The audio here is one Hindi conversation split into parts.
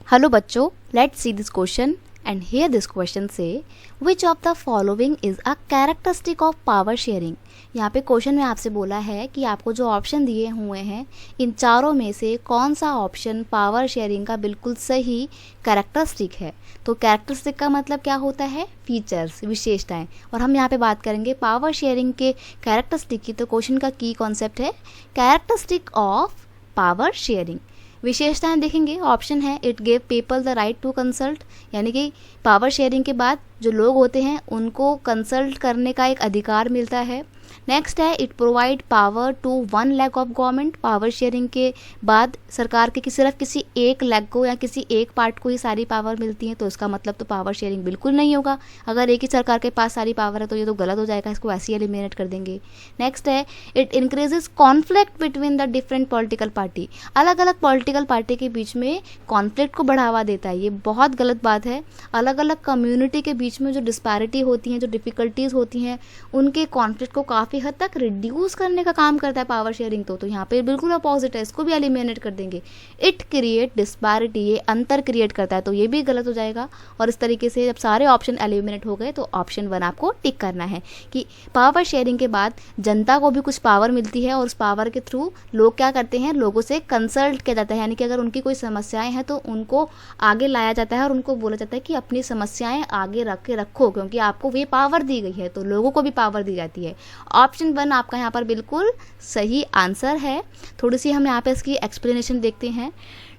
Hello बच्चों, let's see this question and here this question say which of the following is a characteristic of power sharing। यहाँ पे क्वेश्चन में आपसे बोला है कि आपको जो ऑप्शन दिए हुए हैं इन चारों में से कौन सा ऑप्शन पावर शेयरिंग का बिल्कुल सही कैरेक्टरिस्टिक है। तो कैरेक्टरिस्टिक का मतलब क्या होता है, फीचर्स, विशेषताएं। और हम यहाँ पे बात करेंगे पावर शेयरिंग के कैरेक्टरिस्टिक की। तो क्वेश्चन का की कॉन्सेप्ट है कैरेक्टरिस्टिक ऑफ पावर शेयरिंग। विशेषताएं देखेंगे, ऑप्शन है it give people the right to consult, यानी कि पावर शेयरिंग के बाद जो लोग होते हैं उनको कंसल्ट करने का एक अधिकार मिलता है। नेक्स्ट है it provide power to one leg of government. Power sharing के बाद सरकार के सिर्फ किसी एक लेग को या किसी एक पार्ट को ही सारी पावर मिलती है, तो इसका मतलब तो पावर शेयरिंग बिल्कुल नहीं होगा। अगर एक ही सरकार के पास सारी पावर है तो ये तो गलत हो जाएगा, इसको ऐसे ही एलिमिनेट कर देंगे। नेक्स्ट है it increases conflict between the different political party. अलग अलग पॉलिटिकल पार्टी के बीच में कॉन्फ्लिक्ट को बढ़ावा देता है, ये बहुत गलत बात है। अलग अलग कम्युनिटी के बीच में जो डिस्पैरिटी होती हैं, जो डिफिकल्टीज होती हैं, उनके कॉन्फ्लिक्ट को काफ़ी हद तक रिड्यूस करने का काम करता है पावर शेयरिंग। तो यहाँ पे बिल्कुल अपोजिट है, इसको भी एलिमिनेट कर देंगे। इट क्रिएट डिस्पैरिटी, ये अंतर क्रिएट करता है, तो ये भी गलत हो जाएगा। और इस तरीके से जब सारे ऑप्शन एलिमिनेट हो गए तो ऑप्शन 1 आपको टिक करना है कि पावर शेयरिंग के बाद जनता को भी कुछ पावर मिलती है और उस पावर के थ्रू लोग क्या करते हैं, लोगों से कंसल्ट किया जाता है, यानी कि अगर उनकी कोई समस्याएं हैं तो उनको आगे लाया जाता है और उनको बोला जाता है कि अपनी समस्याएं आगे रख के रखो, क्योंकि आपको ये पावर दी गई है, तो लोगों को भी पावर दी जाती है। ऑप्शन 1 आपका यहाँ पर बिल्कुल सही आंसर है। थोड़ी सी हम यहाँ पे इसकी एक्सप्लेनेशन देखते हैं।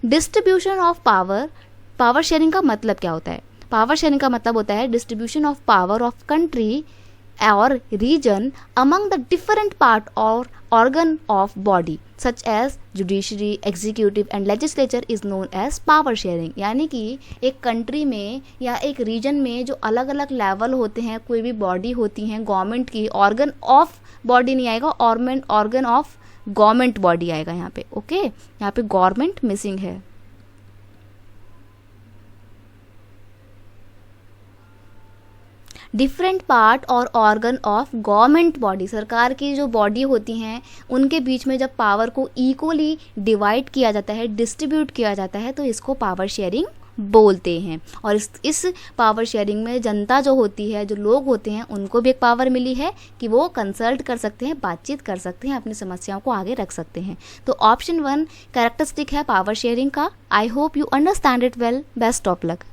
Distribution of power, power sharing का मतलब क्या होता है? पावर शेयरिंग का मतलब होता है distribution of power of country और region among the different part और organ of body such as judiciary, executive and legislature is known as power sharing। यानी कि एक कंट्री में या एक रीजन में जो अलग अलग लेवल होते हैं, कोई भी बॉडी होती हैं गवर्नमेंट की, ऑर्गन ऑफ बॉडी नहीं आएगा, ऑर्गन ऑफ गवर्नमेंट बॉडी आएगा यहाँ पे। ओके, यहाँ पे गवर्नमेंट मिसिंग है। डिफरेंट पार्ट और ऑर्गन ऑफ गवर्नमेंट बॉडी, सरकार की जो बॉडी होती हैं उनके बीच में जब पावर को इक्वली डिवाइड किया जाता है, डिस्ट्रीब्यूट किया जाता है, तो इसको पावर शेयरिंग बोलते हैं। और इस पावर शेयरिंग में जनता जो होती है, जो लोग होते हैं, उनको भी एक पावर मिली है कि वो कंसल्ट कर सकते हैं, बातचीत कर सकते हैं, अपनी समस्याओं को आगे रख सकते हैं। तो ऑप्शन 1 कैरेक्टरिस्टिक है पावर शेयरिंग का। I hope you understand it well. Best of luck.